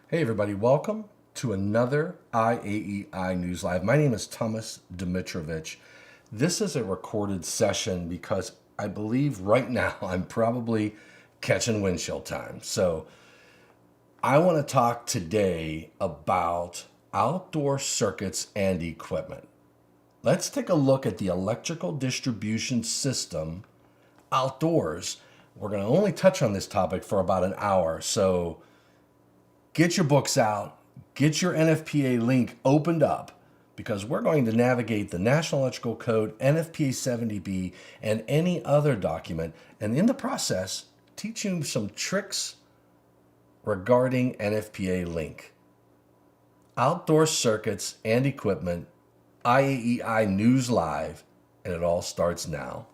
Hey everybody, welcome to another IAEI News Live. My name is Thomas Dimitrovich. This is a recorded session because I believe right now I'm probably catching windshield time. So I want to talk today about outdoor circuits and equipment. Let's take a look at the electrical distribution system outdoors. We're going to only touch on this topic for about an hour. So get your books out, get your NFPA link opened up, because we're going to navigate the National Electrical Code, NFPA 70B, and any other document, and in the process, teach you some tricks regarding NFPA link. Outdoor circuits and equipment, IAEI News Live, and it all starts now.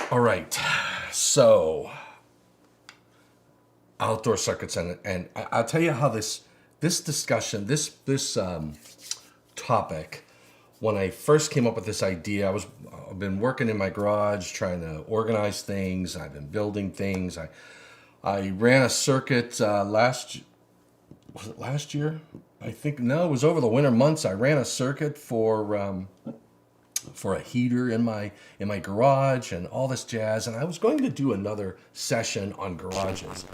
All right, so outdoor circuits and I'll tell you how this discussion, this topic, when I first came up with this idea, I've been working in my garage trying to organize things. I've been building things. I ran a circuit was it last year? I think no, it was over the winter months. I ran a circuit for a heater in my garage and all this jazz, and I was going to do another session on garages,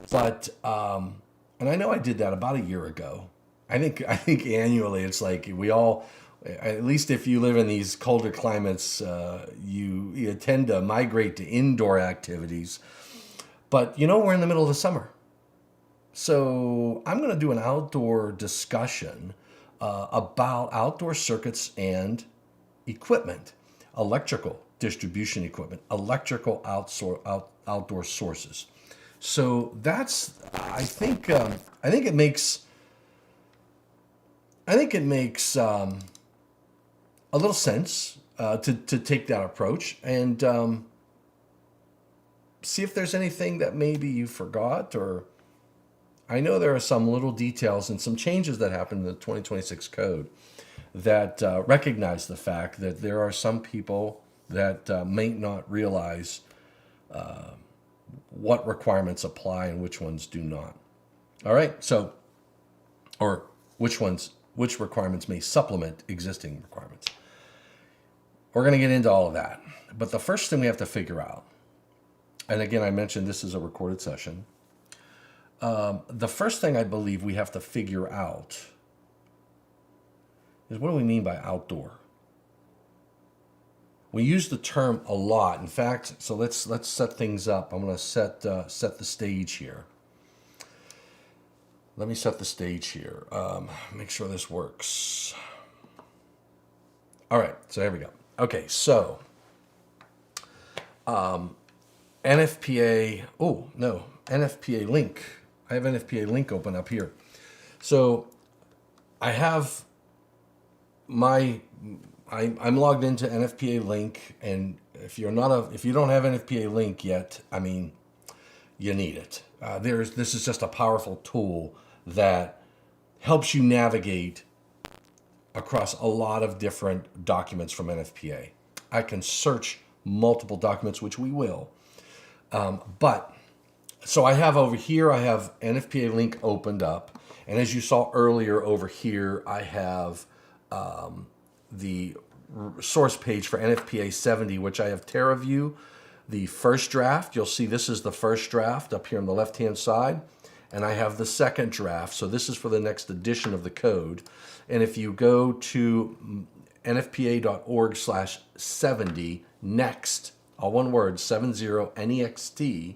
but and I know I did that about a year ago. I think annually it's like we all, at least if you live in these colder climates, you tend to migrate to indoor activities. But we're in the middle of the summer, so I'm going to do an outdoor discussion about outdoor circuits and equipment, electrical distribution equipment, electrical outdoor sources. So that's I think it makes a little sense to take that approach and see if there's anything that maybe you forgot, or I know there are some little details and some changes that happened in the 2026 code that recognize the fact that there are some people that may not realize what requirements apply and which ones do not. All right, so, or which requirements may supplement existing requirements. We're going to get into all of that. But the first thing we have to figure out, and again, I mentioned this is a recorded session. The first thing I believe we have to figure out is, what do we mean by outdoor? We use the term a lot. In fact, so let's set things up. I'm going to set the stage here. Let me set the stage here. Make sure this works. All right, so here we go. Okay, so NFPA. Oh no, NFPA link. I have NFPA link open up here. So I have I'm logged into NFPA link, and if you don't have NFPA link yet, I mean, you need it. This is just a powerful tool that helps you navigate across a lot of different documents from NFPA. I can search multiple documents, which we will. But so I have over here, I have NFPA link opened up, and as you saw earlier over here, I have the source page for NFPA 70, which I have TerraView, the first draft. You'll see this is the first draft up here on the left-hand side, and I have the second draft. So this is for the next edition of the code. And if you go to nfpa.org/70 next, all one word, 70 NEXT,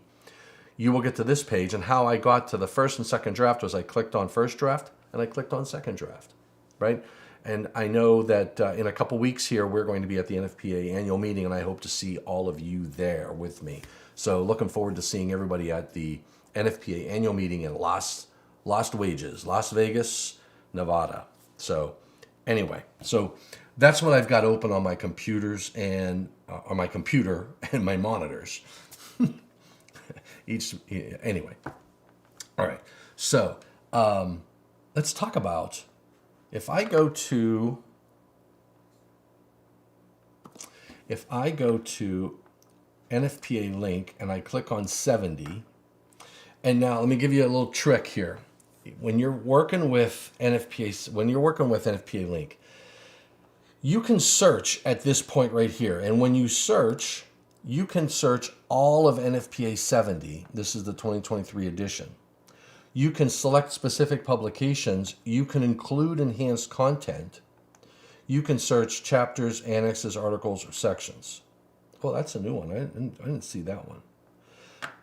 you will get to this page. And how I got to the first and second draft was I clicked on first draft and I clicked on second draft, right? And I know that in a couple weeks here, we're going to be at the NFPA annual meeting, and I hope to see all of you there with me. So looking forward to seeing everybody at the NFPA annual meeting in Las Vegas, Nevada. So anyway, so that's what I've got open on my computers and on my computer and my monitors. Anyway. All right. So Let's talk about, if I go to NFPA link and I click on 70, and now let me give you a little trick here. When you're working with NFPA link, you can search at this point right here. And when you search, you can search all of NFPA 70. This is the 2023 edition. You can select specific publications. You can include enhanced content. You can search chapters, annexes, articles, or sections. Well, that's a new one. I didn't see that one.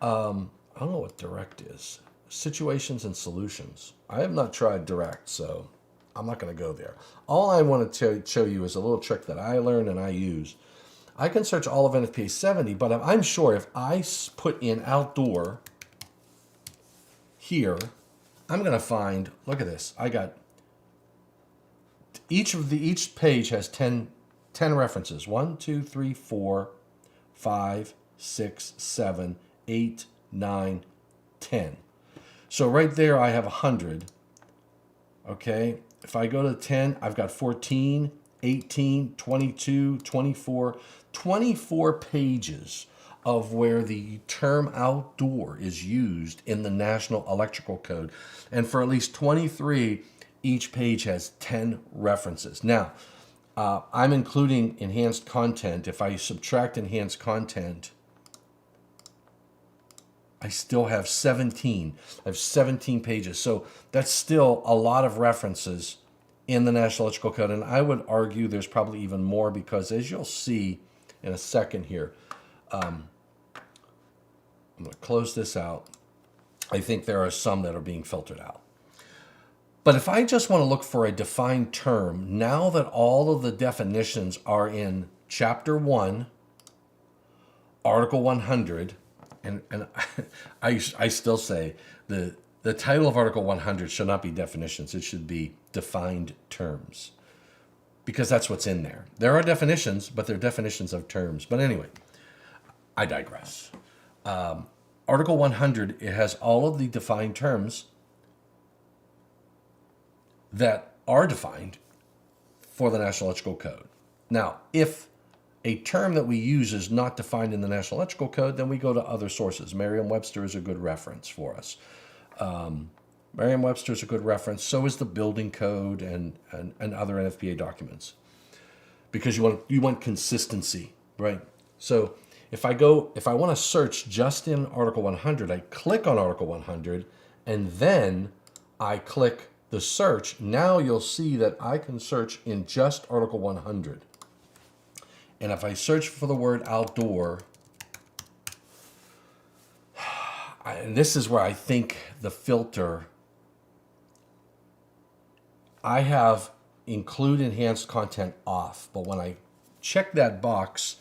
I don't know what direct is. Situations and solutions. I have not tried direct, so I'm not going to go there. All I want to show you is a little trick that I learned and I use. I can search all of NFPA 70, but I'm sure if I put in outdoor here, I'm going to find, look at this. I got each page has 10 references. 1, 2, 3, 4, 5, 6, 7, 8, 9, 10. So right there I have 100. Okay, if I go to 10, I've got 14, 18, 22, 24, 24 pages of where the term outdoor is used in the National Electrical Code. And for at least 23, each page has 10 references. Now, I'm including enhanced content. If I subtract enhanced content, I still have 17. I have 17 pages. So that's still a lot of references in the National Electrical Code. And I would argue there's probably even more because, as you'll see in a second here, I'm going to close this out. I think there are some that are being filtered out. But if I just want to look for a defined term, now that all of the definitions are in Chapter 1, Article 100, and I still say the title of Article 100 should not be definitions. It should be defined terms, because that's what's in there. There are definitions, but they're definitions of terms. But anyway, I digress. Article 100, it has all of the defined terms that are defined for the National Electrical Code. Now, if a term that we use is not defined in the National Electrical Code, then we go to other sources. Merriam-Webster is a good reference for us. Merriam-Webster is a good reference. So is the Building Code and other NFPA documents, because you want consistency, right? So if I want to search just in Article 100, I click on Article 100, and then I click the search. Now you'll see that I can search in just Article 100. And if I search for the word outdoor, and this is where I think the filter, I have include enhanced content off. But when I check that box,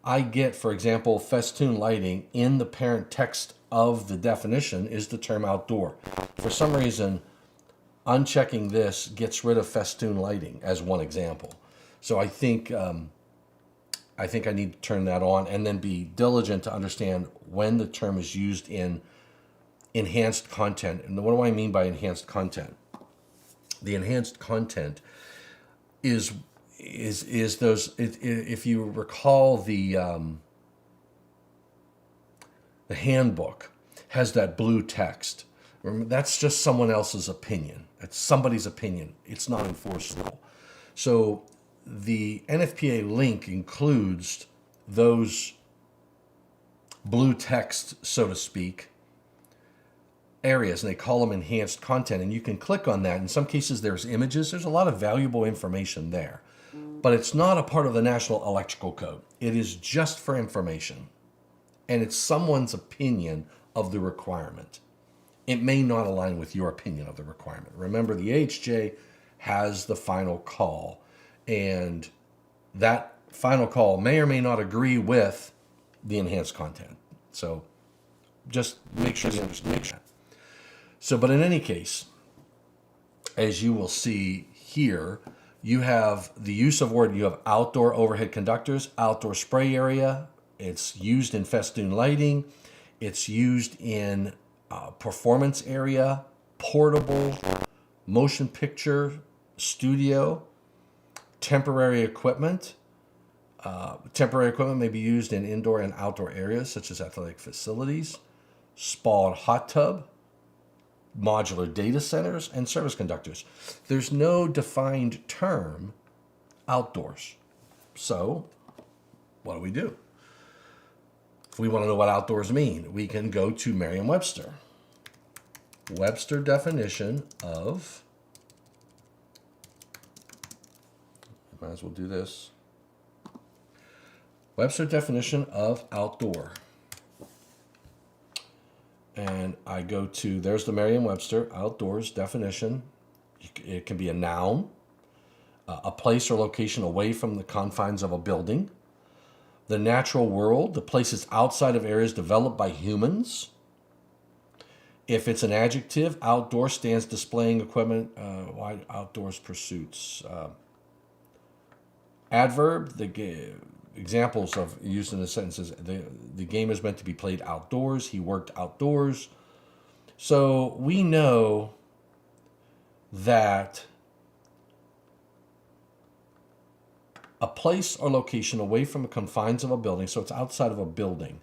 I get, for example, festoon lighting in the parent text of the definition is the term outdoor. For some reason, unchecking this gets rid of festoon lighting as one example. So I think I need to turn that on and then be diligent to understand when the term is used in enhanced content. And what do I mean by enhanced content? The enhanced content is those, if you recall, the handbook has that blue text. Remember, that's just someone else's opinion. It's somebody's opinion. It's not enforceable. So the NFPA link includes those blue text, so to speak, areas, and they call them enhanced content. And you can click on that. In some cases, there's images. There's a lot of valuable information there. But it's not a part of the National Electrical Code. It is just for information. And it's someone's opinion of the requirement. It may not align with your opinion of the requirement. Remember, the AHJ has the final call. And that final call may or may not agree with the enhanced content. So just make sure you understand that. So, but in any case, as you will see here, you have the use of word. You have outdoor overhead conductors, outdoor spray area. It's used in festoon lighting. It's used in performance area. portable motion picture studio, temporary equipment. Temporary equipment may be used in indoor and outdoor areas such as athletic facilities, spa and hot tub, modular data centers, and service conductors. There's no defined term outdoors. So, what do? If we want to know what outdoors mean, we can go to Merriam-Webster. Webster definition of, might as well do this. Webster definition of outdoor. And I go to, there's the Merriam-Webster outdoors definition. It can be a noun, a place or location away from the confines of a building. The natural world, the places outside of areas developed by humans. If it's an adjective, outdoor stands displaying equipment, wide outdoors pursuits. Adverb, the examples of used in the sentences, the game is meant to be played outdoors. He worked outdoors. So we know that a place or location away from the confines of a building, so it's outside of a building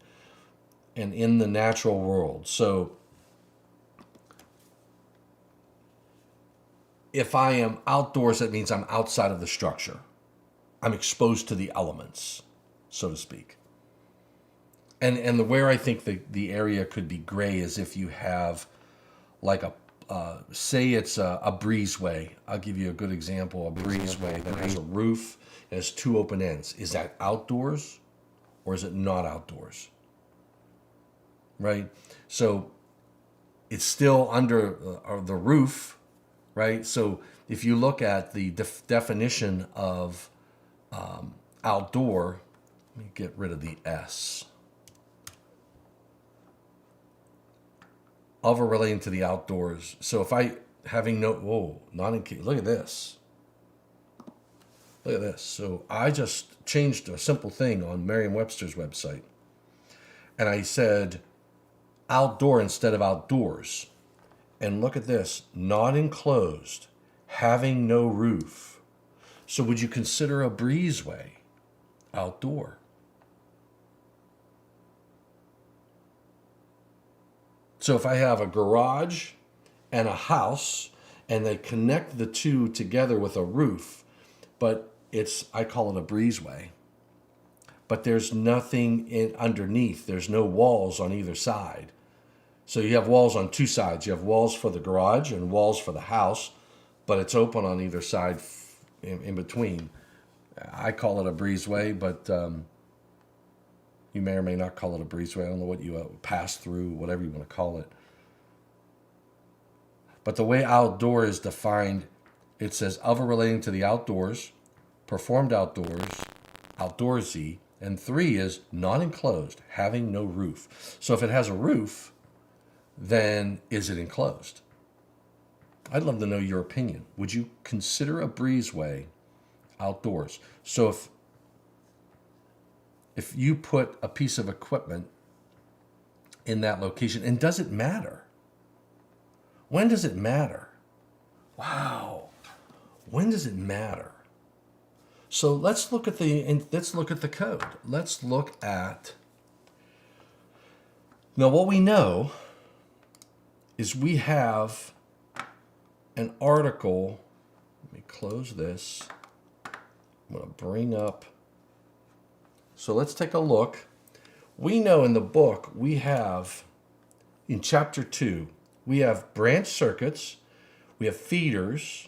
and in the natural world. So if I am outdoors, that means I'm outside of the structure. I'm exposed to the elements, so to speak. And where I think the area could be gray is if you have like say it's a breezeway. I'll give you a good example. A breezeway that has a roof and has two open ends. Is that outdoors or is it not outdoors? Right? So it's still under the roof, right? So if you look at the definition of outdoor, let me get rid of the S. Of or relating to the outdoors. So if I having no, not in, look at this. Look at this. So I just changed a simple thing on Merriam-Webster's website. And I said outdoor instead of outdoors. And look at this, not enclosed, having no roof. So would you consider a breezeway outdoor? So if I have a garage and a house and they connect the two together with a roof, but I call it a breezeway, but there's nothing underneath. There's no walls on either side. So you have walls on two sides. You have walls for the garage and walls for the house, but it's open on either side in between. I call it a breezeway, but you may or may not call it a breezeway. I don't know what you pass through, whatever you want to call it. But the way outdoor is defined, it says of or relating to the outdoors, performed outdoors, outdoorsy, and 3 is not enclosed, having no roof. So if it has a roof, then is it enclosed? I'd love to know your opinion. Would you consider a breezeway outdoors? So if you put a piece of equipment in that location, and does it matter? When does it matter? Wow. When does it matter? So let's look at the code. Let's look at, now what we know is we have an article. Let me close this. I'm going to bring up. So let's take a look. We know in the book we have, in chapter 2, we have branch circuits, we have feeders,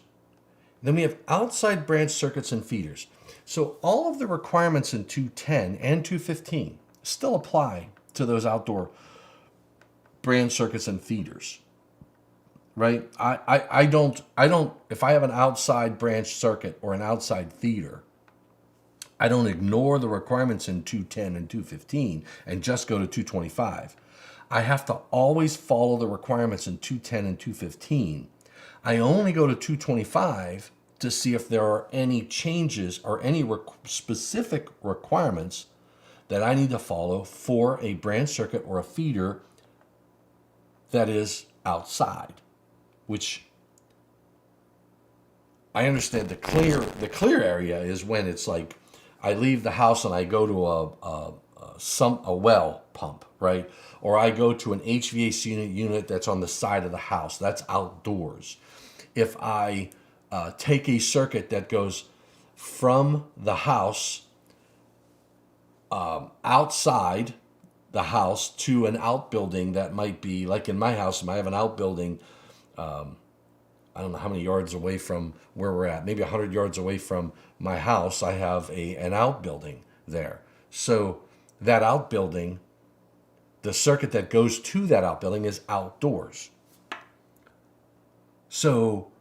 then we have outside branch circuits and feeders. So all of the requirements in 210 and 215 still apply to those outdoor branch circuits and feeders, right? I don't, if I have an outside branch circuit or an outside feeder, I don't ignore the requirements in 210 and 215 and just go to 225. I have to always follow the requirements in 210 and 215. I only go to 225 to see if there are any changes or any specific requirements that I need to follow for a branch circuit or a feeder that is outside. which I understand the clear area is when it's like I leave the house and I go to a well pump, right? Or I go to an HVAC unit that's on the side of the house. That's outdoors. If I take a circuit that goes from the house outside the house to an outbuilding that might be, like in my house, I have an outbuilding, I don't know how many yards away from where we're at, maybe 100 yards away from my house, I have an outbuilding there. So that outbuilding, the circuit that goes to that outbuilding is outdoors. So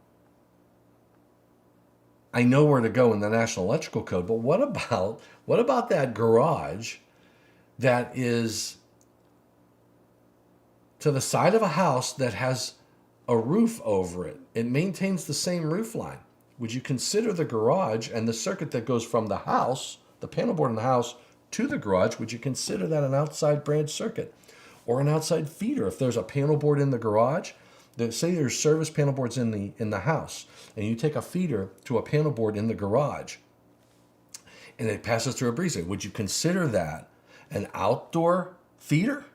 I know where to go in the National Electrical Code, but what about that garage that is to the side of a house that has a roof over it? It maintains the same roof line. Would you consider the garage and the circuit that goes from the house, the panel board in the house, to the garage, would you consider that an outside branch circuit or an outside feeder? If there's a panel board in the garage, say there's service panel boards in the house, and you take a feeder to a panel board in the garage, and it passes through a breezer, would you consider that an outdoor feeder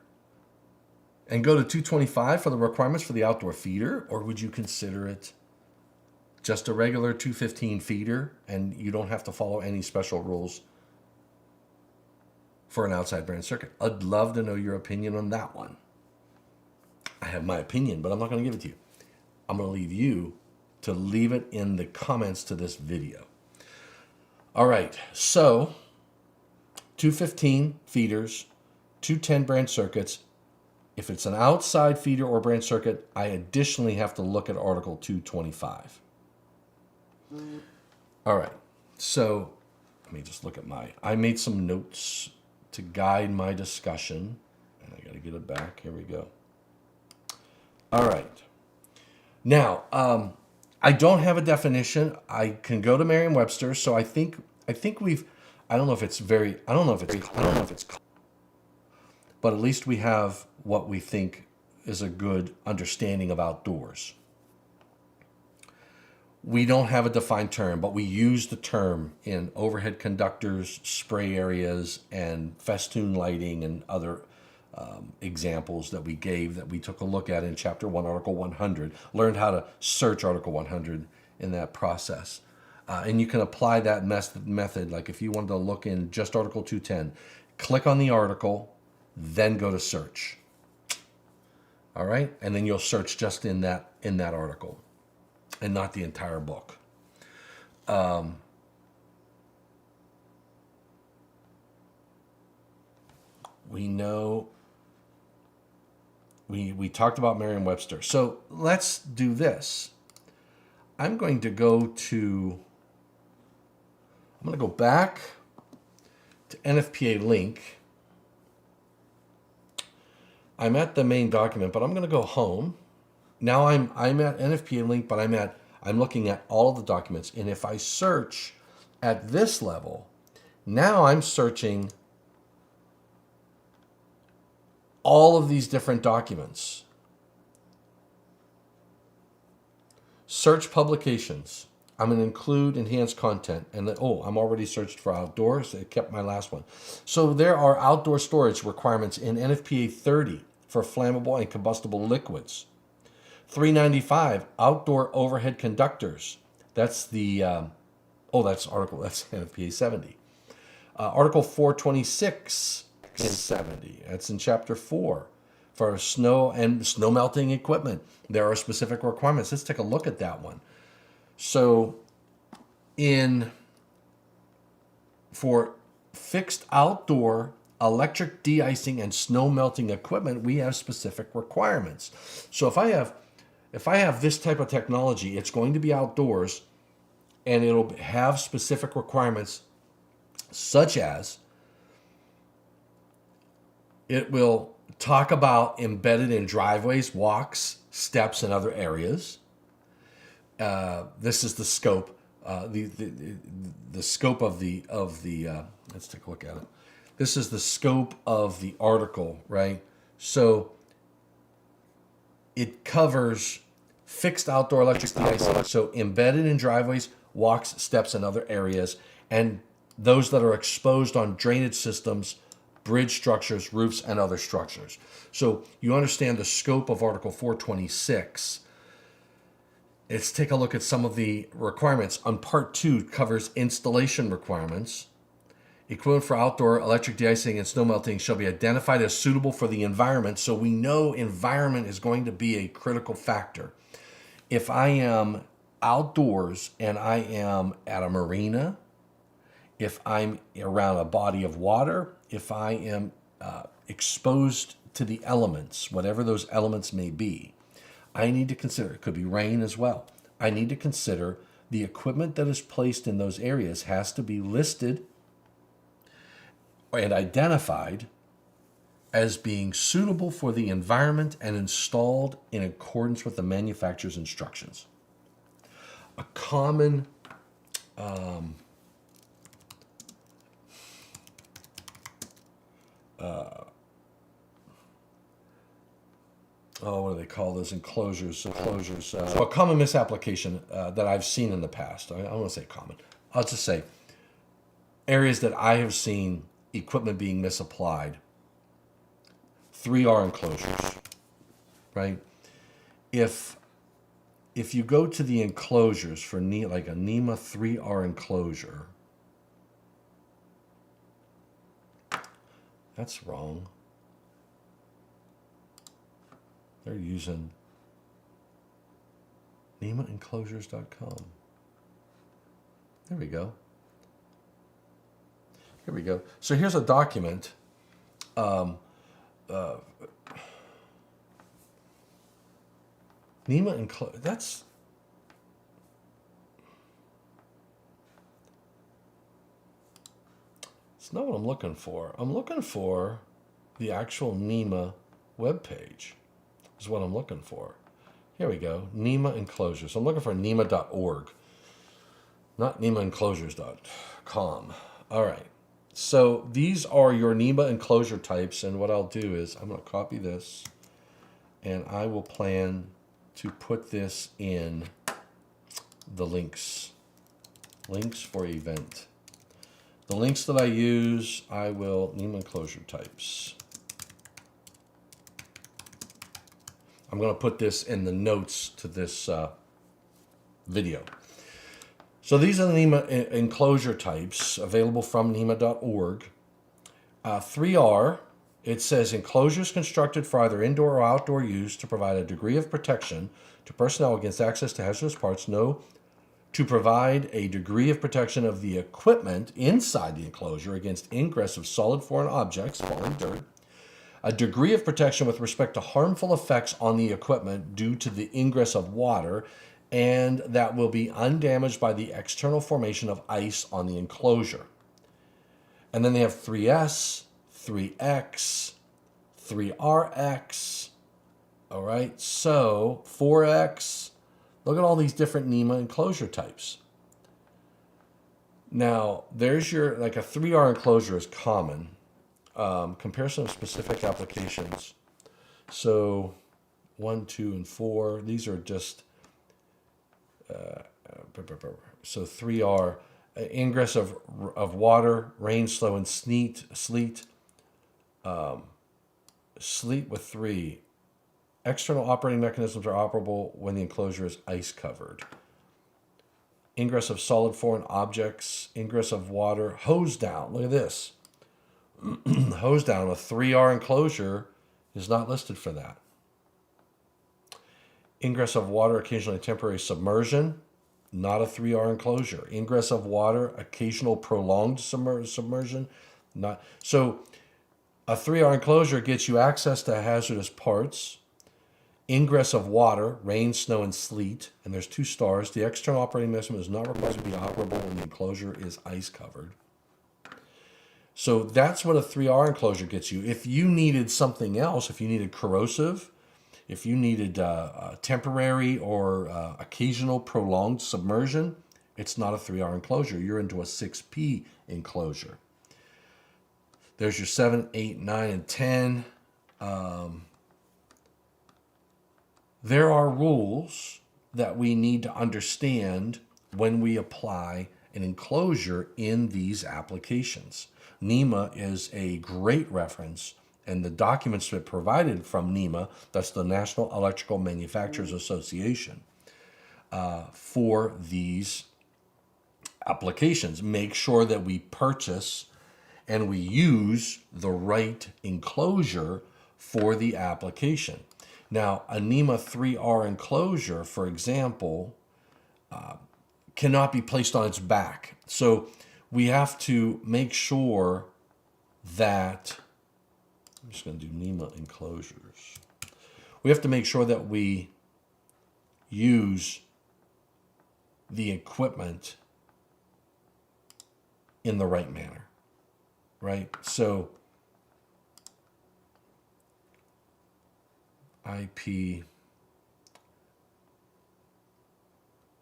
and go to 225 for the requirements for the outdoor feeder, or would you consider it just a regular 215 feeder and you don't have to follow any special rules for an outside branch circuit? I'd love to know your opinion on that one. I have my opinion, but I'm not going to give it to you. I'm going to leave you to leave it in the comments to this video. All right, so 215 feeders, 210 branch circuits. If it's an outside feeder or branch circuit, I additionally have to look at Article 225. All right, so let me just look at I made some notes to guide my discussion, and I got to get it back. Here we go. All right. Now, I don't have a definition. I can go to Merriam-Webster, so I think we've, I don't know if it's, but at least we have what we think is a good understanding of outdoors. We don't have a defined term, but we use the term in overhead conductors, spray areas, and festoon lighting and other examples that we took a look at in Chapter 1, Article 100. Learned how to search Article 100 in that process. And you can apply that method, like if you wanted to look in just Article 210, click on the article, then go to search. All right? And then you'll search just in that article and not the entire book. We know we talked about Merriam-Webster. So let's do this. I'm going to go back to NFPA link. I'm at the main document, but I'm going to go home. Now I'm at NFPA link, but I'm looking at all of the documents. And if I search at this level, now I'm searching all of these different documents. Search publications. I'm going to include enhanced content. And I'm already searched for outdoors. It kept my last one. So there are outdoor storage requirements in NFPA 30 for flammable and combustible liquids. 395, outdoor overhead conductors. That's the, that's NFPA 70. Article 426 is 70. That's in Chapter 4. For snow and snow melting equipment, there are specific requirements. Let's take a look at that one. So for fixed outdoor electric de-icing and snow melting equipment, we have specific requirements. So if I have this type of technology, it's going to be outdoors and it'll have specific requirements, such as it will talk about embedded in driveways, walks, steps, and other areas. This is the scope, the scope of the. Let's take a look at it. This is the scope of the article, right? So it covers fixed outdoor electric de-icing, so embedded in driveways, walks, steps, and other areas, and those that are exposed on drainage systems, bridge structures, roofs, and other structures. So you understand the scope of Article 426. Let's take a look at some of the requirements. On Part 2 covers installation requirements. Equipment for outdoor electric de-icing and snow melting shall be identified as suitable for the environment. So we know environment is going to be a critical factor. If I am outdoors and I am at a marina, if I'm around a body of water, if I am exposed to the elements, whatever those elements may be, I need to consider, it could be rain as well, I need to consider the equipment that is placed in those areas has to be listed and identified as being suitable for the environment and installed in accordance with the manufacturer's instructions. A common what do they call those enclosures? So a common misapplication that I've seen in the past. I don't want to say common. I'll just say areas that I have seen equipment being misapplied. 3R enclosures, right? If you go to the enclosures for like a NEMA 3R enclosure, that's wrong. They're using NEMAenclosures.com. There we go. Here we go. So here's a document. NEMA Enclosure, that's... It's not what I'm looking for. I'm looking for the actual NEMA webpage is what I'm looking for. Here we go, NEMA Enclosures. I'm looking for NEMA.org, not NEMAenclosures.com. All right. So these are your NEMA enclosure types, and what I'll do is I'm going to copy this, and I will plan to put this in the links for event. The links that I use, I will NEMA enclosure types. I'm going to put this in the notes to this video. So these are the NEMA enclosure types available from NEMA.org. 3R, it says enclosures constructed for either indoor or outdoor use to provide a degree of protection to personnel against access to hazardous parts. No, to provide a degree of protection of the equipment inside the enclosure against ingress of solid foreign objects, falling dirt. A degree of protection with respect to harmful effects on the equipment due to the ingress of water, and that will be undamaged by the external formation of ice on the enclosure. And then they have 3S, 3X, 3RX. All right, so 4X. Look at all these different NEMA enclosure types. Now, there's your, like a 3R enclosure is common. Comparison of specific applications. So 1, 2, and 4, these are just, so 3R, ingress of water, rain, snow, and sleet. Sleet with 3. External operating mechanisms are operable when the enclosure is ice covered. Ingress of solid foreign objects, ingress of water, hose down. Look at this. Hose down, a 3R enclosure is not listed for that. Ingress of water, occasionally temporary submersion, not a 3R enclosure. Ingress of water, occasional prolonged submersion, not. So a 3R enclosure gets you access to hazardous parts. Ingress of water, rain, snow, and sleet, and there's 2 stars. The external operating mechanism is not required to be operable when the enclosure is ice covered. So that's what a 3R enclosure gets you. If you needed something else, if you needed corrosive, if you needed temporary or occasional prolonged submersion, it's not a 3R enclosure. You're into a 6P enclosure. There's your 7, 8, 9, and 10. There are rules that we need to understand when we apply an enclosure in these applications. NEMA is a great reference, and the documents that provided from NEMA, that's the National Electrical Manufacturers Association, for these applications. Make sure that we purchase and we use the right enclosure for the application. Now, a NEMA 3R enclosure, for example, cannot be placed on its back. So we have to make sure that, I'm just going to do NEMA Enclosures. We have to make sure that we use the equipment in the right manner, right? So IP.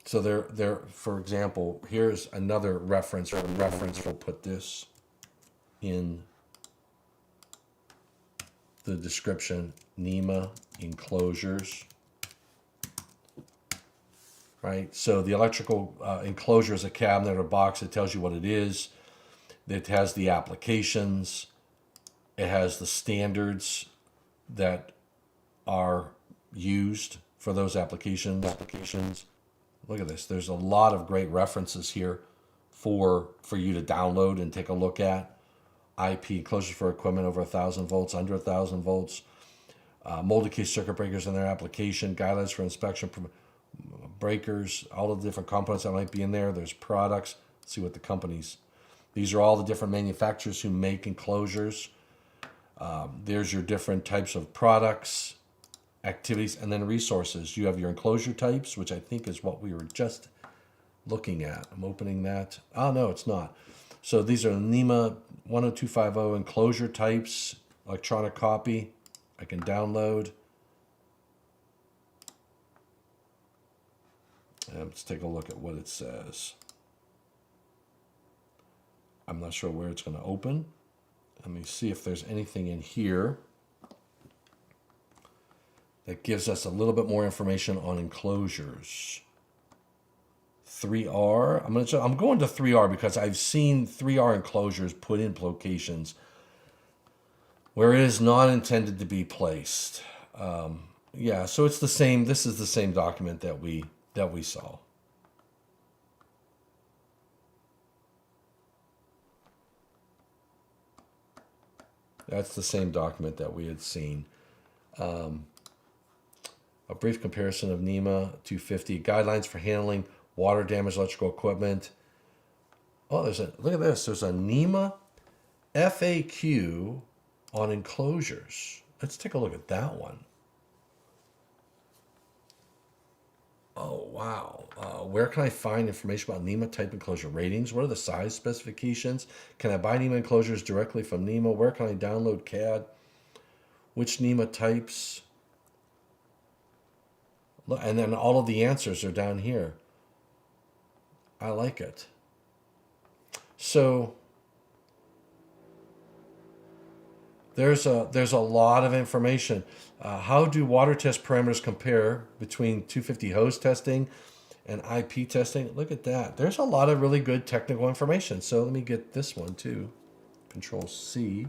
So there. For example, here's another reference. We'll put this in the description. NEMA Enclosures. Right. So the electrical enclosure is a cabinet or box. It tells you what it is. It has the applications. It has the standards that are used for those applications. Look at this. There's a lot of great references here for you to download and take a look at. IP enclosures for equipment over 1,000 volts, under 1,000 volts. Molded case circuit breakers and their application. Guidelines for inspection. Breakers. All the different components that might be in there. There's products. Let's see what the companies. These are all the different manufacturers who make enclosures. There's your different types of products, activities, and then resources. You have your enclosure types, which I think is what we were just looking at. I'm opening that. Oh, no, it's not. So these are NEMA 10250 enclosure types, electronic copy. I can download. And let's take a look at what it says. I'm not sure where it's going to open. Let me see if there's anything in here that gives us a little bit more information on enclosures. 3R. I'm going to 3R because I've seen 3R enclosures put in locations where it is not intended to be placed. Yeah, so it's the same. This is the same document that we saw. That's the same document that we had seen. A brief comparison of NEMA 250 guidelines for handling water damaged electrical equipment. Oh, look at this. There's a NEMA FAQ on enclosures. Let's take a look at that one. Oh, wow. Where can I find information about NEMA type enclosure ratings? What are the size specifications? Can I buy NEMA enclosures directly from NEMA? Where can I download CAD? Which NEMA types? And then all of the answers are down here. I like it. So there's a lot of information. How do water test parameters compare between 250 hose testing and IP testing? Look at that. There's a lot of really good technical information. So let me get this one too. Control C.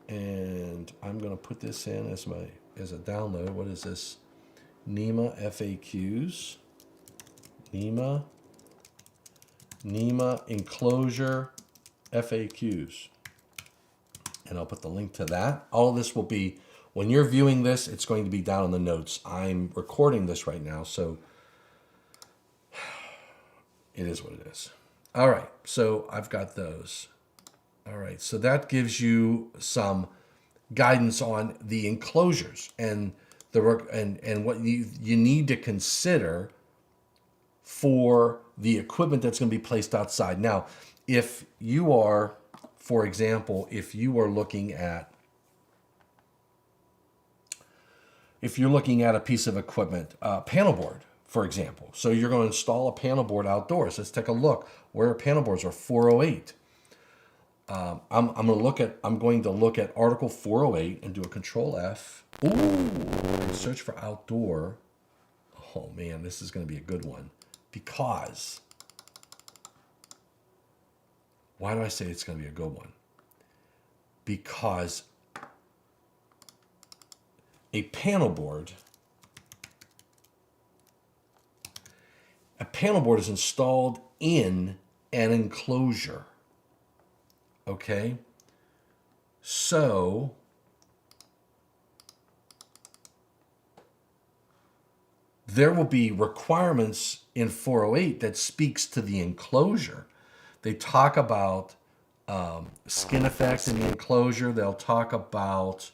And I'm going to put this in as a download. What is this? NEMA FAQs. NEMA Enclosure FAQs. And I'll put the link to that. All of this will be, when you're viewing this, it's going to be down in the notes. I'm recording this right now, so it is what it is. All right, so I've got those. All right, so that gives you some guidance on the enclosures and what you need to consider for the equipment that's going to be placed outside. Now, if you are, for example, if you're looking at a piece of equipment, panel board, for example. So you're going to install a panel board outdoors. Let's take a look. Where are panel boards? Are 408. I'm going to look at Article 408 and do a Control F. Ooh, and search for outdoor Oh man, this is going to be a good one. Because, why do I say it's going to be a good one? Because a panel board is installed in an enclosure. Okay? So, there will be requirements in 408 that speaks to the enclosure. They talk about skin effect in the enclosure. They'll talk about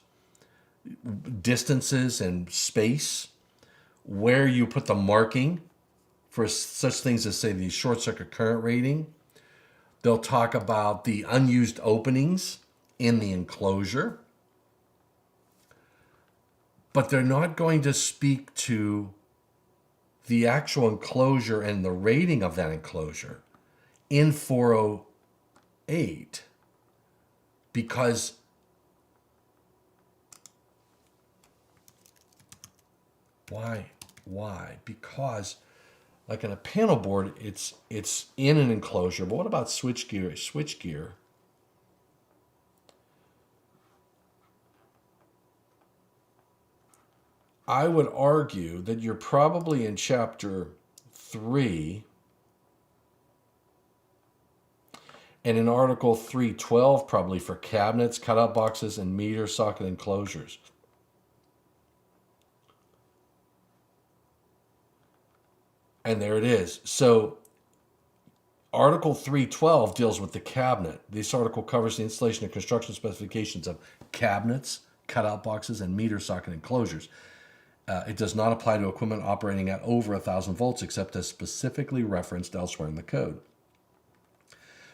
distances and space, where you put the marking for such things as, say, the short circuit current rating. They'll talk about the unused openings in the enclosure. But they're not going to speak to the actual enclosure and the rating of that enclosure in 408, because why? Because like in a panel board, it's in an enclosure. But what about switchgear? I would argue that you're probably in chapter 3 and in article 312 probably for cabinets, cutout boxes, and meter socket enclosures. And there it is. So article 312 deals with the cabinet. This article covers the installation and construction specifications of cabinets, cutout boxes, and meter socket enclosures. It does not apply to equipment operating at over 1,000 volts except as specifically referenced elsewhere in the code.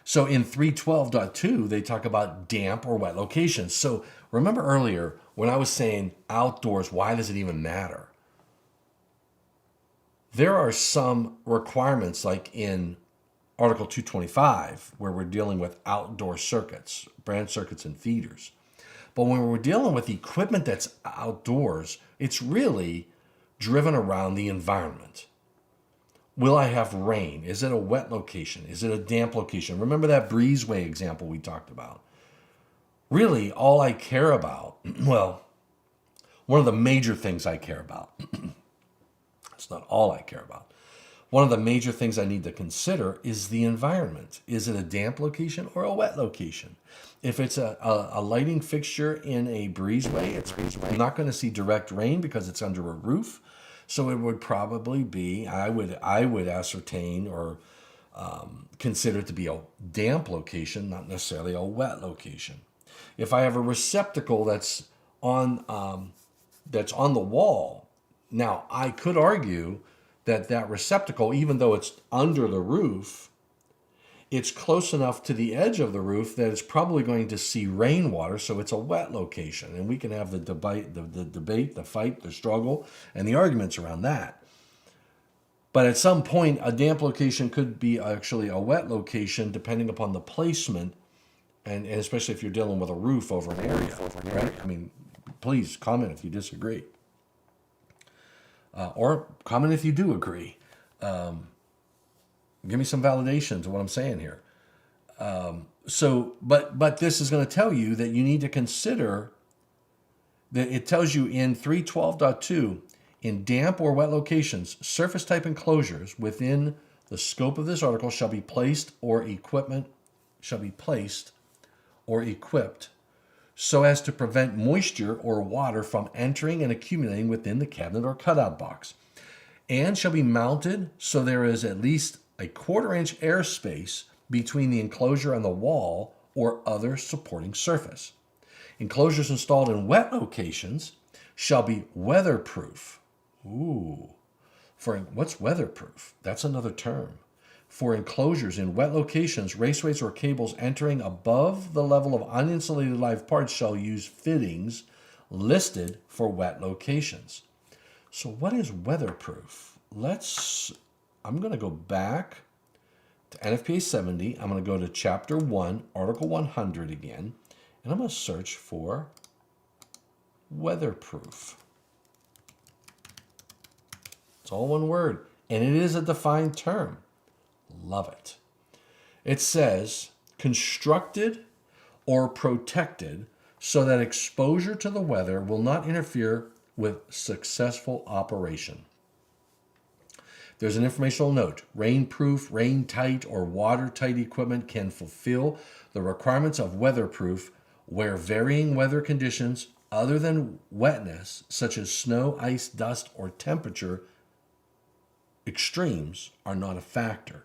So in 312.2, they talk about damp or wet locations. So remember earlier when I was saying outdoors, why does it even matter? There are some requirements like in Article 225 where we're dealing with outdoor circuits, branch circuits and feeders. But when we're dealing with equipment that's outdoors, it's really driven around the environment. Will I have rain? Is it a wet location? Is it a damp location? Remember that breezeway example we talked about? Really, all I care about, well, one of the major things I care about, it's not all I care about. One of the major things I need to consider is the environment. Is it a damp location or a wet location? If it's a lighting fixture in a breezeway, I'm not going to see direct rain because it's under a roof. So it would probably be, I would ascertain or consider it to be a damp location, not necessarily a wet location. If I have a receptacle that's on the wall, now I could argue that receptacle, even though it's under the roof, it's close enough to the edge of the roof that it's probably going to see rainwater, so it's a wet location. And we can have the debate, the fight, the struggle, and the arguments around that. But at some point, a damp location could be actually a wet location depending upon the placement, and especially if you're dealing with a roof over an area, right? I mean, please comment if you disagree. Or comment if you do agree. Give me some validation to what I'm saying here. But this is going to tell you that you need to consider that it tells you in 312.2, in damp or wet locations, surface type enclosures within the scope of this article shall be placed or equipped so as to prevent moisture or water from entering and accumulating within the cabinet or cutout box, and shall be mounted so there is at least a 1/4 inch airspace between the enclosure and the wall or other supporting surface. Enclosures installed in wet locations shall be weatherproof. What's weatherproof? That's another term. For enclosures in wet locations, raceways or cables entering above the level of uninsulated live parts shall use fittings listed for wet locations. So what is weatherproof? I'm going to go back to NFPA 70. I'm going to go to Chapter 1, Article 100 again, and I'm going to search for weatherproof. It's all one word. And it is a defined term. Love it. It says constructed or protected so that exposure to the weather will not interfere with successful operation. There's an informational note. Rainproof, rain-tight, or watertight equipment can fulfill the requirements of weatherproof where varying weather conditions other than wetness, such as snow, ice, dust, or temperature extremes, are not a factor.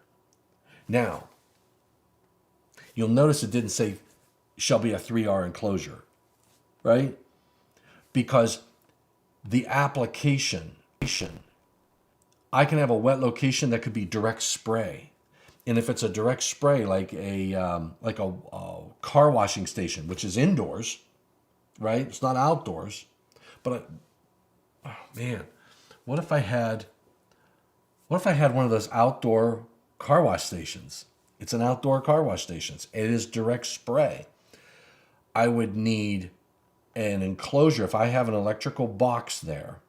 Now, you'll notice it didn't say shall be a 3R enclosure, right? Because the application, I can have a wet location that could be direct spray. And if it's a direct spray, like a car washing station, which is indoors, right? It's not outdoors. But what if I had one of those outdoor car wash stations? It's an outdoor car wash station. It is direct spray. I would need an enclosure. If I have an electrical box there,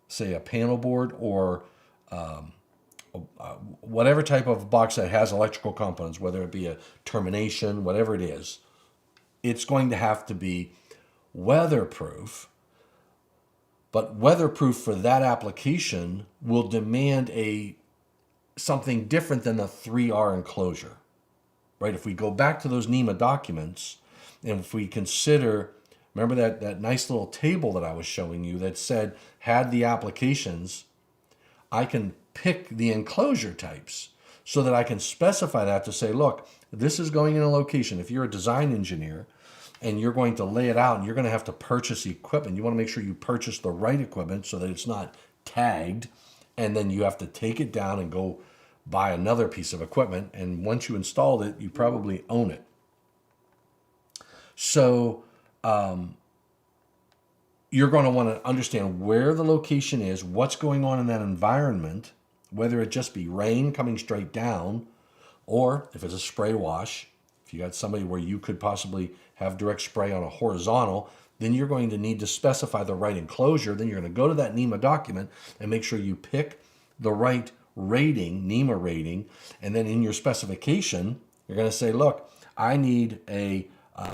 say a panel board or whatever type of box that has electrical components, whether it be a termination, whatever it is, it's going to have to be weatherproof. But weatherproof for that application will demand something different than a 3R enclosure, right? If we go back to those NEMA documents, and if we consider, remember that nice little table that I was showing you that said, had the applications, I can pick the enclosure types so that I can specify that to say, look, this is going in a location. If you're a design engineer and you're going to lay it out and you're going to have to purchase equipment, you want to make sure you purchase the right equipment so that it's not tagged, and then you have to take it down and go buy another piece of equipment. And once you installed it, you probably own it. So you're going to want to understand where the location is, what's going on in that environment, whether it just be rain coming straight down, or if it's a spray wash, if you got somebody where you could possibly have direct spray on a horizontal, then you're going to need to specify the right enclosure. Then you're going to go to that NEMA document and make sure you pick the right rating, NEMA rating, and then in your specification, you're going to say, look, I need a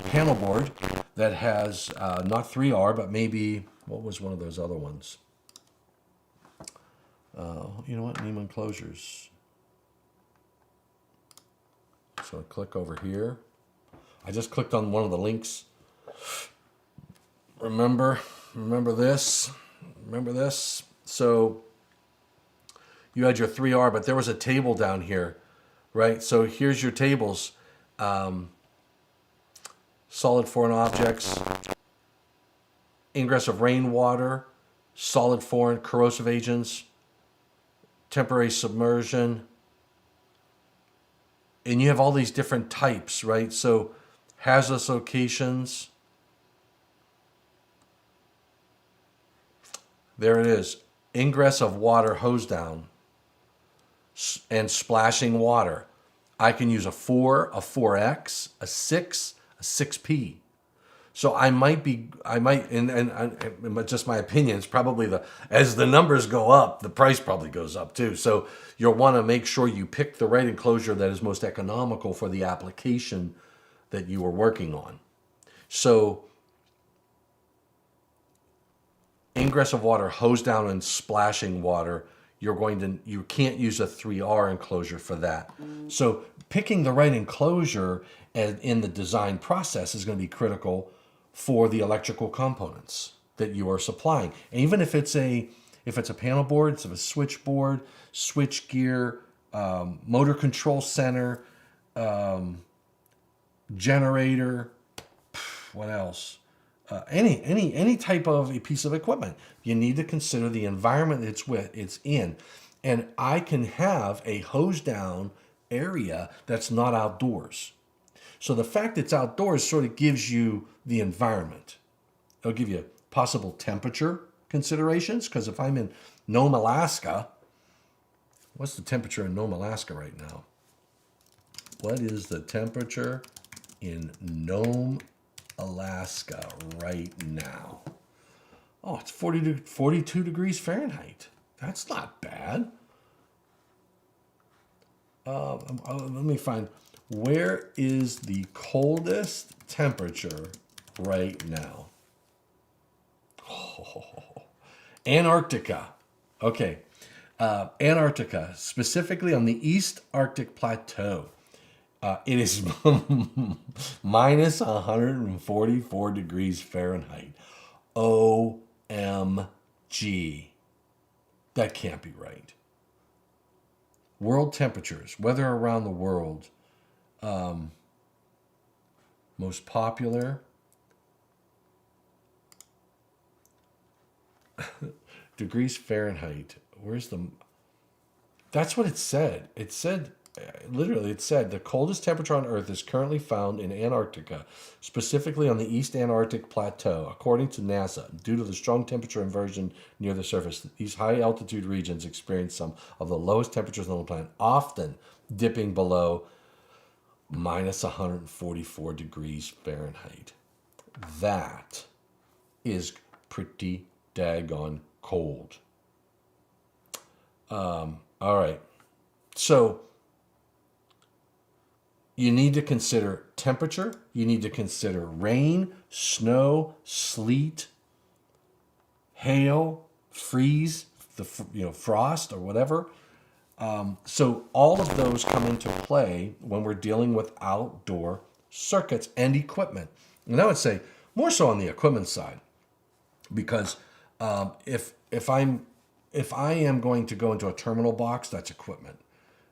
panel board that has not 3R, but maybe, what was one of those other ones? You know what? NEMA Enclosures. So I click over here. I just clicked on one of the links. Remember this? Remember this? So you had your 3R, but there was a table down here, right? So here's your tables. Solid foreign objects, ingress of rainwater, solid foreign corrosive agents, temporary submersion, and you have all these different types, right? So hazardous locations, there it is, ingress of water hose down, and splashing water. I can use a 4, a 4X, a 6, a 6P. So I might, and just my opinion, it's probably as the numbers go up, the price probably goes up too. So you'll want to make sure you pick the right enclosure that is most economical for the application that you are working on. So ingress of water, hose down, and splashing water, you can't use a 3R enclosure for that. So picking the right enclosure in the design process is going to be critical for the electrical components that you are supplying. And even if it's a panel board, it's a switchboard, switch gear, motor control center, generator, what else? Any type of a piece of equipment, you need to consider the environment it's in. And I can have a hose down area that's not outdoors. So the fact it's outdoors sort of gives you the environment. It'll give you possible temperature considerations, because if I'm in Nome, Alaska, what's the temperature in Nome, Alaska right now? What is the temperature in Nome, Alaska right now? Oh, it's 42 degrees Fahrenheit. That's not bad. Let me find, where is the coldest temperature right now? Antarctica. Okay. Antarctica, specifically on the East Arctic Plateau. It is minus 144 degrees Fahrenheit. OMG. That can't be right. World temperatures, weather around the world. Most popular. Degrees Fahrenheit. Where's the... That's what it said. It said, literally, it said the coldest temperature on Earth is currently found in Antarctica, specifically on the East Antarctic Plateau, according to NASA. Due to the strong temperature inversion near the surface, these high-altitude regions experience some of the lowest temperatures on the planet, often dipping below minus 144 degrees Fahrenheit. That is pretty daggone cold. All right. So you need to consider temperature. You need to consider rain, snow, sleet, hail, freeze, frost or whatever. So all of those come into play when we're dealing with outdoor circuits and equipment. And I would say more so on the equipment side, because if I am going to go into a terminal box, that's equipment.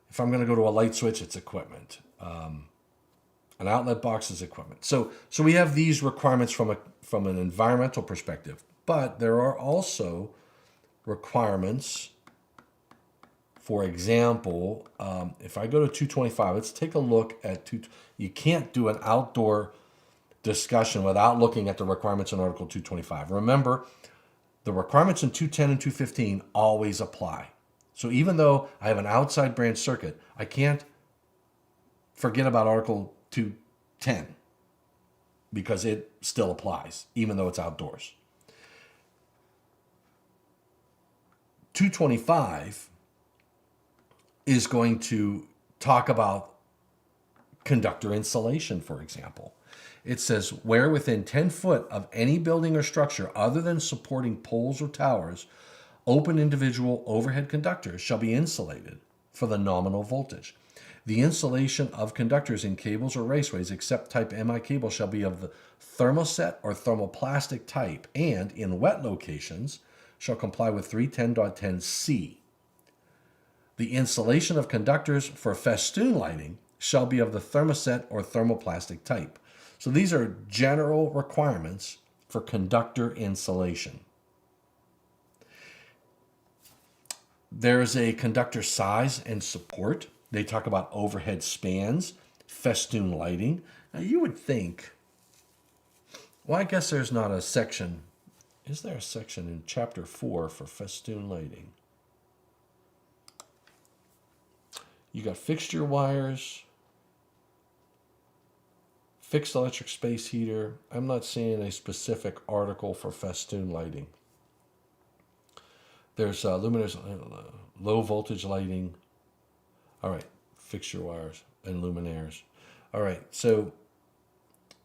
If I'm going to go to a light switch, it's equipment. An outlet box is equipment. So we have these requirements from an environmental perspective, but there are also requirements. For example, if I go to 225, let's take a look at you can't do an outdoor discussion without looking at the requirements in Article 225. Remember, the requirements in 210 and 215 always apply. So even though I have an outside branch circuit, I can't forget about Article 210 because it still applies, even though it's outdoors. 225 is going to talk about conductor insulation, for example. It says, where within 10 foot of any building or structure other than supporting poles or towers, open individual overhead conductors shall be insulated for the nominal voltage. The insulation of conductors in cables or raceways, except type MI cable, shall be of the thermoset or thermoplastic type, and in wet locations shall comply with 310.10c. The insulation of conductors for festoon lighting shall be of the thermoset or thermoplastic type. So these are general requirements for conductor insulation. There's a conductor size and support. They talk about overhead spans, festoon lighting. Now you would think, well, I guess there's not a section. Is there a section in Chapter 4 for festoon lighting? You got fixture wires, fixed electric space heater. I'm not seeing a specific article for festoon lighting. There's luminaires, low voltage lighting. All right, fixture wires and luminaires. All right, so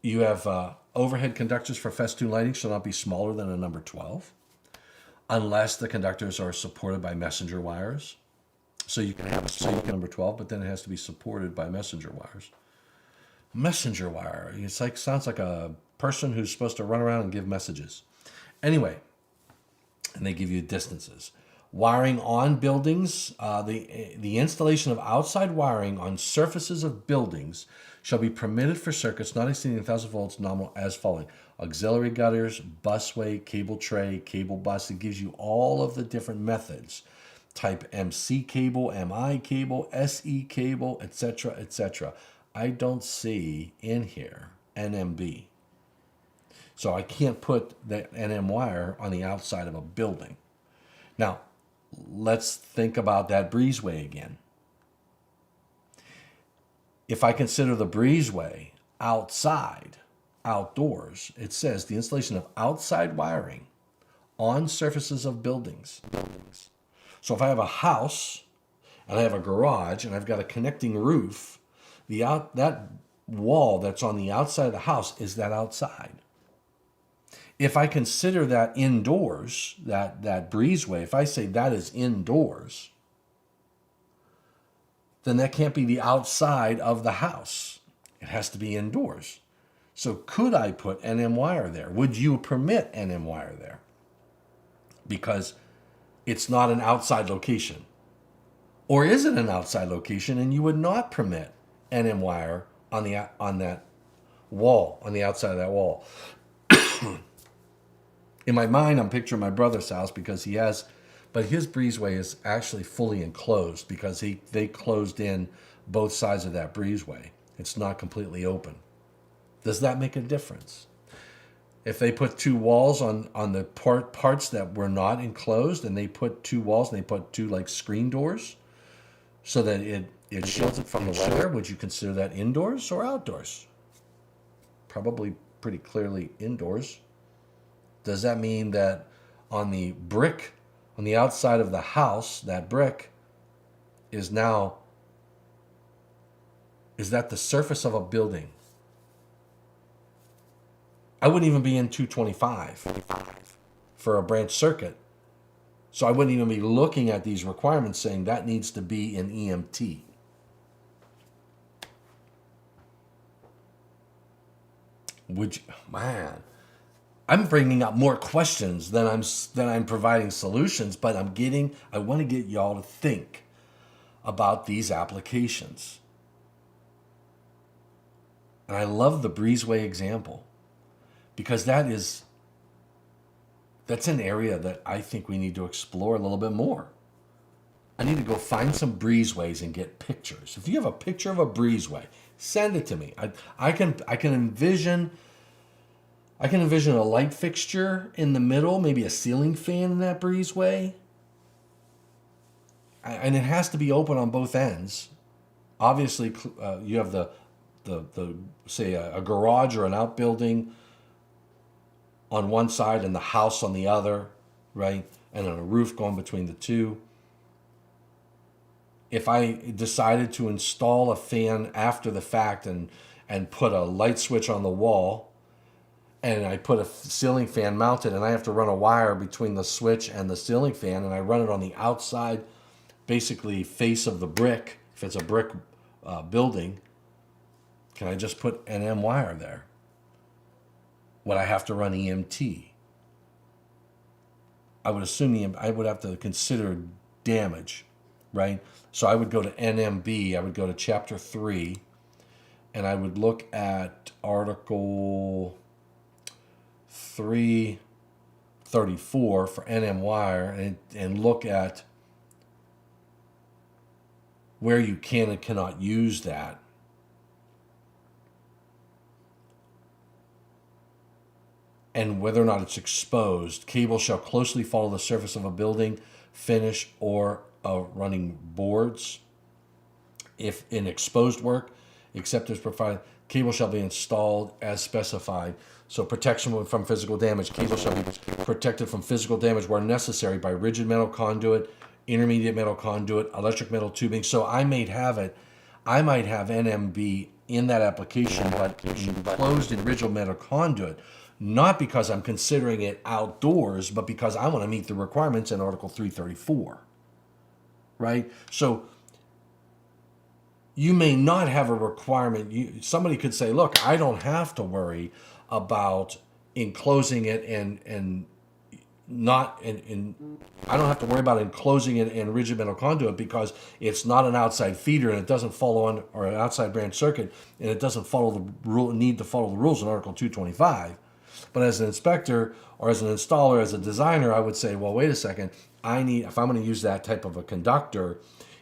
you have overhead conductors for festoon lighting shall not be smaller than a number 12, unless the conductors are supported by messenger wires. So you can have a number 12, but then it has to be supported by messenger wires. Messenger wire. It's like, sounds like a person who's supposed to run around and give messages. Anyway, and they give you distances. Wiring on buildings. The installation of outside wiring on surfaces of buildings shall be permitted for circuits not exceeding 1,000 volts nominal as following. Auxiliary gutters, busway, cable tray, cable bus. It gives you all of the different methods. Type MC cable, MI cable, SE cable, etc., etc. I don't see in here NMB. So I can't put the NM wire on the outside of a building. Now, let's think about that breezeway again. If I consider the breezeway outside, outdoors, it says the installation of outside wiring on surfaces of buildings. So if I have a house and I have a garage and I've got a connecting roof, that wall that's on the outside of the house is that outside. If I consider that indoors, that breezeway, if I say that is indoors, then that can't be the outside of the house. It has to be indoors. So could I put NM wire there? Would you permit NM wire there? Because it's not an outside location. Or is it an outside location and you would not permit NM wire on that wall, on the outside of that wall? In my mind, I'm picturing my brother's house because but his breezeway is actually fully enclosed because they closed in both sides of that breezeway. It's not completely open. Does that make a difference? If they put two walls on the parts that were not enclosed, and they put two walls and they put two like screen doors so that it shields it from the weather, would you consider that indoors or outdoors? Probably pretty clearly indoors. Does that mean that on the brick, on the outside of the house, that brick is that the surface of a building? I wouldn't even be in 225 for a branch circuit. So I wouldn't even be looking at these requirements saying that needs to be in EMT. Man, I'm bringing up more questions than I'm providing solutions, but I want to get y'all to think about these applications. And I love the breezeway example because that's an area that I think we need to explore a little bit more. I need to go find some breezeways and get pictures. If you have a picture of a breezeway, send it to me. I can envision a light fixture in the middle, maybe a ceiling fan in that breezeway. And it has to be open on both ends. Obviously, you have the say a garage or an outbuilding on one side and the house on the other, right? And a roof going between the two. If I decided to install a fan after the fact and put a light switch on the wall, and I put a ceiling fan mounted, and I have to run a wire between the switch and the ceiling fan, and I run it on the outside, basically face of the brick, if it's a brick building, can I just put NM wire there? Would I have to run EMT? I would assume I would have to consider damage, right? So I would go to NMB, I would go to Chapter 3, and I would look at Article 334 for NM wire and look at where you can and cannot use that. And whether or not it's exposed. Cable shall closely follow the surface of a building, finish, or running boards. If in exposed work, except as provided, cable shall be installed as specified. So protection from physical damage. Cable shall be protected from physical damage where necessary by rigid metal conduit, intermediate metal conduit, electric metal tubing. So I might have NMB in that application, but enclosed in rigid metal conduit. Not because I'm considering it outdoors, but because I want to meet the requirements in Article 334, right? So you may not have a requirement. Somebody could say, look, I don't have to worry about enclosing it and I don't have to worry about enclosing it in rigid metal conduit because it's not an outside feeder and it doesn't follow or an outside branch circuit, and it doesn't need to follow the rules in Article 225. But as an inspector or as an installer, as a designer, I would say, well, wait a second. If I'm going to use that type of a conductor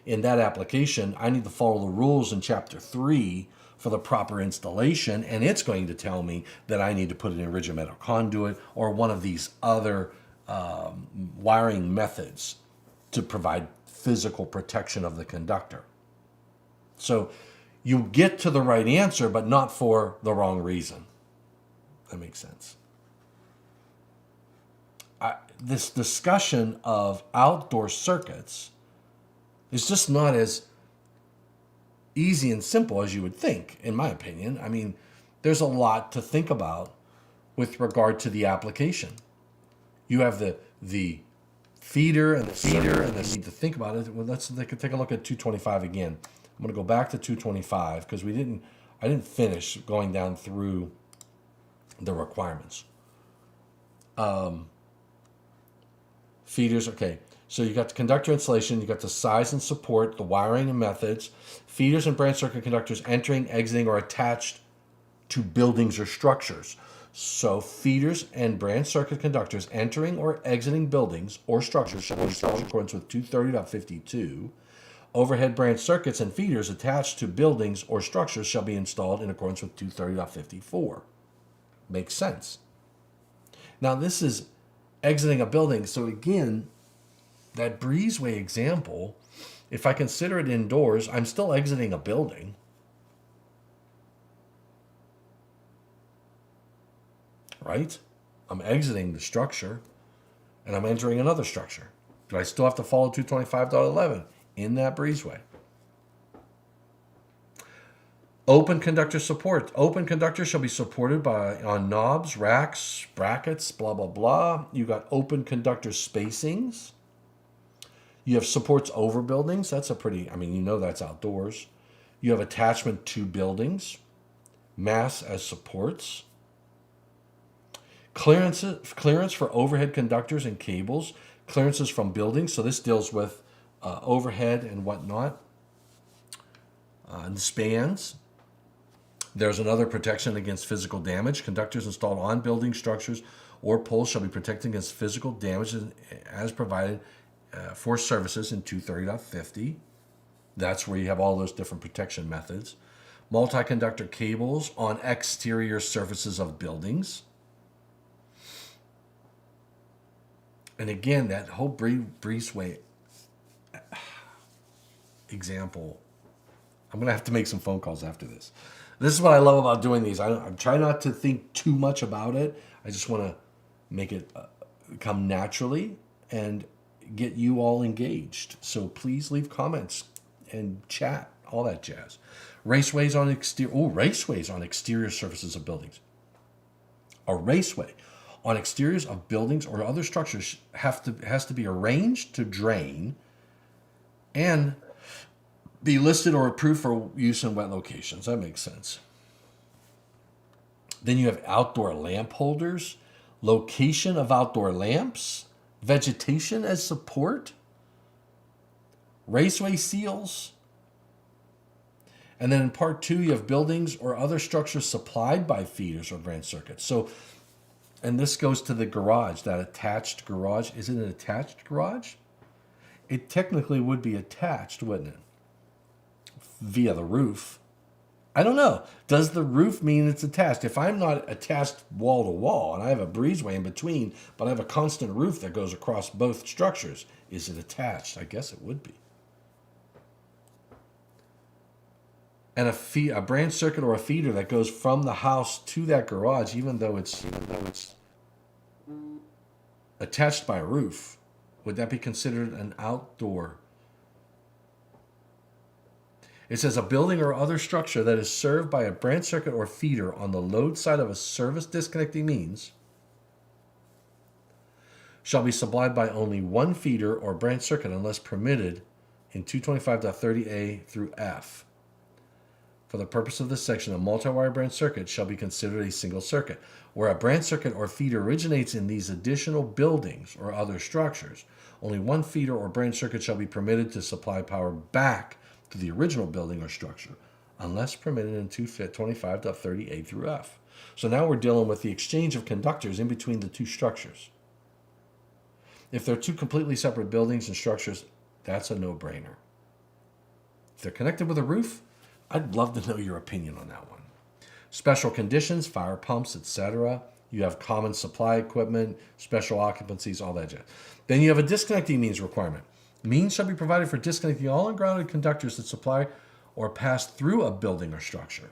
in that application, I need to follow the rules in Chapter 3 for the proper installation, and it's going to tell me that I need to put it in rigid metal conduit or one of these other wiring methods to provide physical protection of the conductor. So you get to the right answer, but not for the wrong reason. That makes sense. this discussion of outdoor circuits is just not as easy and simple as you would think, in my opinion. I mean, there's a lot to think about with regard to the application. You have the feeder and the feeder, and you need to think about it. Well, let's take a look at 225 again. I'm going to go back to 225 because I didn't finish going down through the requirements. Feeders, okay. So you got the conductor installation, you got the size and support, the wiring and methods, feeders and branch circuit conductors entering, exiting, or attached to buildings or structures. So feeders and branch circuit conductors entering or exiting buildings or structures shall be installed in accordance with 230.52. Overhead branch circuits and feeders attached to buildings or structures shall be installed in accordance with 230.54. Makes sense. Now this is exiting a building. So again, that breezeway example, if I consider it indoors, I'm still exiting a building. Right? I'm exiting the structure and I'm entering another structure. Do I still have to follow 225.11 in that breezeway? Open conductor support. Open conductor shall be supported on knobs, racks, brackets, blah, blah, blah. You got open conductor spacings. You have supports over buildings. That's that's outdoors. You have attachment to buildings. Mass as supports. Clearance for overhead conductors and cables. Clearances from buildings. So this deals with overhead and whatnot. And spans. There's another protection against physical damage. Conductors installed on building structures or poles shall be protected against physical damage as provided for services in 230.50. That's where you have all those different protection methods. Multi-conductor cables on exterior surfaces of buildings. And again, that whole breezeway example, I'm going to have to make some phone calls after this. This is what I love about doing these. I'm trying not to think too much about it. I just want to make it come naturally and get you all engaged. So please leave comments and chat, all that jazz. Raceways on exterior surfaces of buildings. A raceway on exteriors of buildings or other structures has to be arranged to drain and be listed or approved for use in wet locations. That makes sense. Then you have outdoor lamp holders, location of outdoor lamps, vegetation as support, raceway seals. And then in part 2, you have buildings or other structures supplied by feeders or branch circuits. So, and this goes to the garage, that attached garage. Is it an attached garage? It technically would be attached, wouldn't it? Via the roof. I don't know. Does the roof mean it's attached? If I'm not attached wall to wall and I have a breezeway in between, but I have a constant roof that goes across both structures, is it attached? I guess it would be. And a branch circuit or a feeder that goes from the house to that garage, even though it's attached by a roof, would that be considered an outdoor? It says a building or other structure that is served by a branch circuit or feeder on the load side of a service disconnecting means shall be supplied by only one feeder or branch circuit unless permitted in 225.30A through F. For the purpose of this section, a multi-wire branch circuit shall be considered a single circuit. Where a branch circuit or feeder originates in these additional buildings or other structures, only one feeder or branch circuit shall be permitted to supply power back to the original building or structure, unless permitted in 225.30A through F. So now we're dealing with the exchange of conductors in between the two structures. If they're two completely separate buildings and structures, that's a no-brainer. If they're connected with a roof, I'd love to know your opinion on that one. Special conditions, fire pumps, etc. You have common supply equipment, special occupancies, all that jazz. Then you have a disconnecting means requirement. Means shall be provided for disconnecting all ungrounded conductors that supply or pass through a building or structure.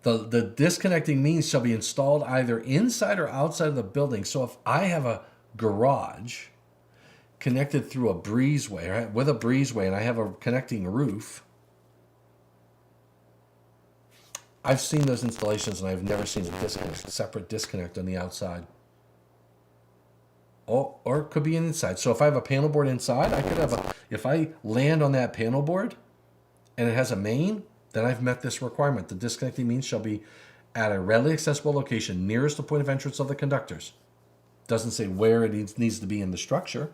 The disconnecting means shall be installed either inside or outside of the building. So if I have a garage connected through a breezeway, right, with a breezeway, and I have a connecting roof, I've seen those installations and I've never seen a disconnect, separate disconnect on the outside. Or it could be inside. So if I have a panel board inside, I could have if I land on that panel board and it has a main, then I've met this requirement. The disconnecting means shall be at a readily accessible location nearest the point of entrance of the conductors. Doesn't say where it needs to be in the structure.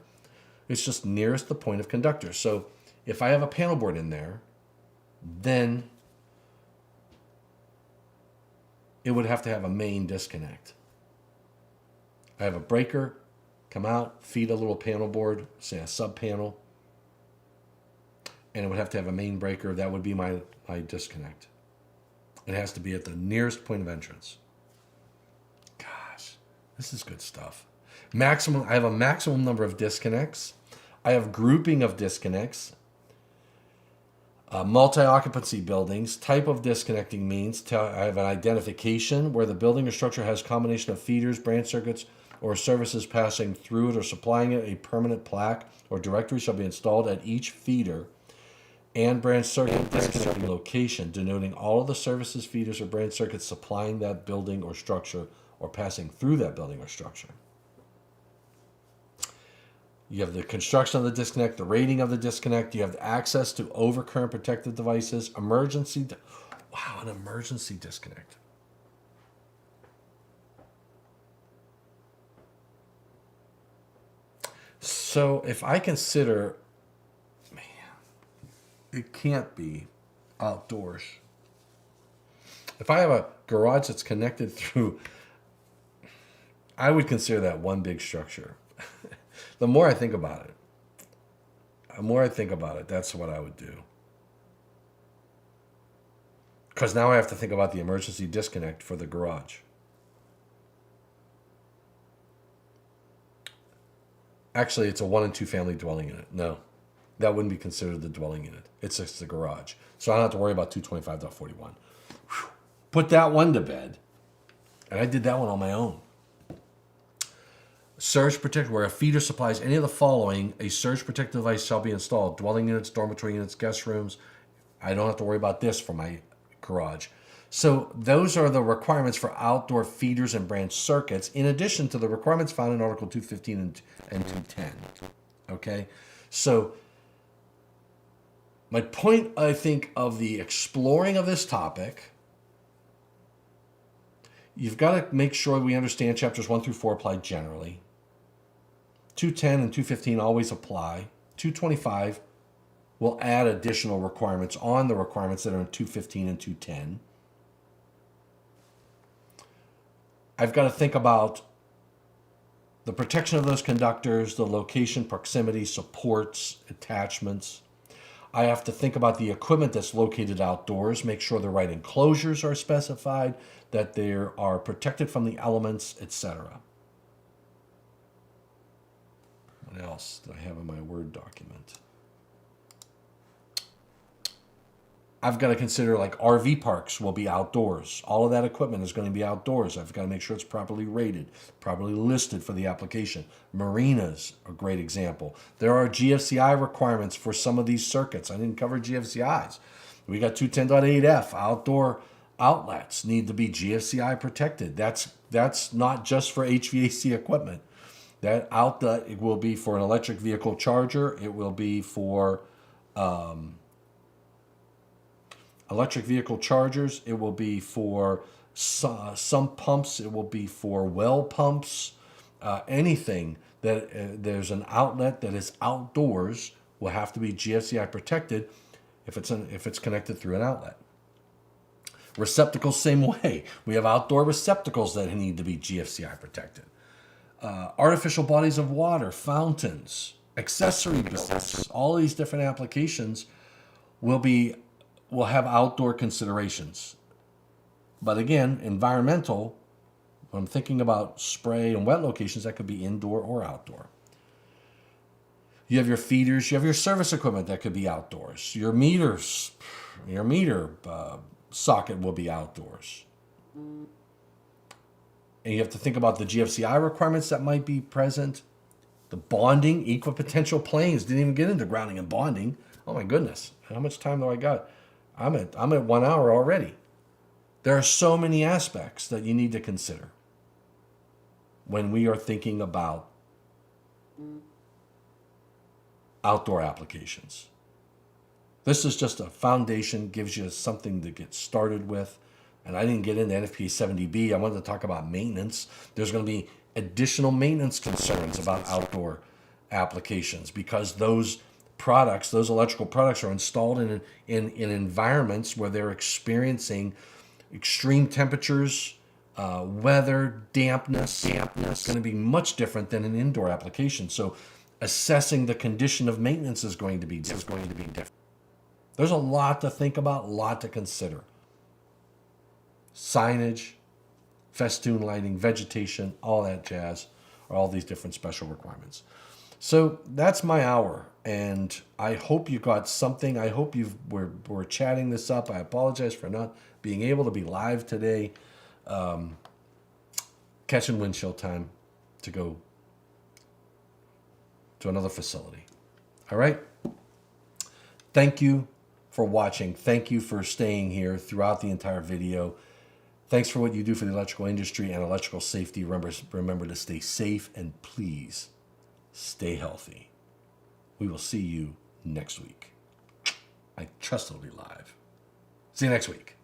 It's just nearest the point of conductors. So if I have a panel board in there, then it would have to have a main disconnect. I have a breaker, come out, feed a little panel board, say a sub panel, and it would have to have a main breaker. That would be my disconnect. It has to be at the nearest point of entrance. Gosh, this is good stuff. I have a maximum number of disconnects. I have grouping of disconnects. Multi-occupancy buildings, type of disconnecting means. I have an identification where the building or structure has a combination of feeders, branch circuits, or services passing through it or supplying it. A permanent plaque or directory shall be installed at each feeder and branch circuit disconnecting location, denoting all of the services, feeders, or branch circuits supplying that building or structure or passing through that building or structure. You have the construction of the disconnect, the rating of the disconnect. You have access to overcurrent protected devices, an emergency disconnect. So if I consider, it can't be outdoors. If I have a garage that's connected through, I would consider that one big structure. The more I think about it, that's what I would do. Because now I have to think about the emergency disconnect for the garage. Actually, it's a 1 and 2 family dwelling unit. No, that wouldn't be considered the dwelling unit. It's just the garage. So I don't have to worry about 225.41. Put that one to bed. And I did that one on my own. Surge protector, where a feeder supplies any of the following, a surge protective device shall be installed. Dwelling units, dormitory units, guest rooms. I don't have to worry about this for my garage. So those are the requirements for outdoor feeders and branch circuits, in addition to the requirements found in Article 215 and 210. Okay? So my point, I think, of the exploring of this topic, you've got to make sure we understand chapters 1 through 4 apply generally. 210 and 215 always apply. 225 will add additional requirements on the requirements that are in 215 and 210. I've got to think about the protection of those conductors, the location, proximity, supports, attachments. I have to think about the equipment that's located outdoors, make sure the right enclosures are specified, that they are protected from the elements, etc. What else do I have in my Word document? I've got to consider, like, RV parks will be outdoors. All of that equipment is going to be outdoors. I've got to make sure it's properly rated, properly listed for the application. Marinas, a great example. There are GFCI requirements for some of these circuits. I didn't cover GFCIs. We got 210.8F. Outdoor outlets need to be GFCI protected. That's not just for HVAC equipment. That outlet, it will be for an electric vehicle charger. It will be for electric vehicle chargers. It will be for sump pumps. It will be for well pumps. Anything that there's an outlet that is outdoors will have to be GFCI protected if it's connected through an outlet. Receptacles, same way. We have outdoor receptacles that need to be GFCI protected. Artificial bodies of water, fountains, accessory buildings, all these different applications will have outdoor considerations. But again, environmental, when I'm thinking about spray and wet locations, that could be indoor or outdoor. You have your feeders, you have your service equipment that could be outdoors. Your meters, your meter socket will be outdoors. And you have to think about the GFCI requirements that might be present. The bonding, equipotential planes, didn't even get into grounding and bonding. Oh my goodness, how much time do I got? I'm at 1 hour already. There are so many aspects that you need to consider when we are thinking about outdoor applications. This is just a foundation, gives you something to get started with. And I didn't get into NFPA 70B. I wanted to talk about maintenance. There's going to be additional maintenance concerns about outdoor applications because those products, those electrical products, are installed in environments where they're experiencing extreme temperatures, weather, dampness. It's going to be much different than an indoor application. So assessing the condition of maintenance is going to be different. There's a lot to think about, a lot to consider. Signage, festoon lighting, vegetation, all that jazz, are all these different special requirements. So that's my hour, and I hope you got something. I hope we're chatting this up. I apologize for not being able to be live today. Catching windshield time to go to another facility. All right? Thank you for watching. Thank you for staying here throughout the entire video. Thanks for what you do for the electrical industry and electrical safety. Remember to stay safe and please stay healthy. We will see you next week. I trust it'll be live. See you next week.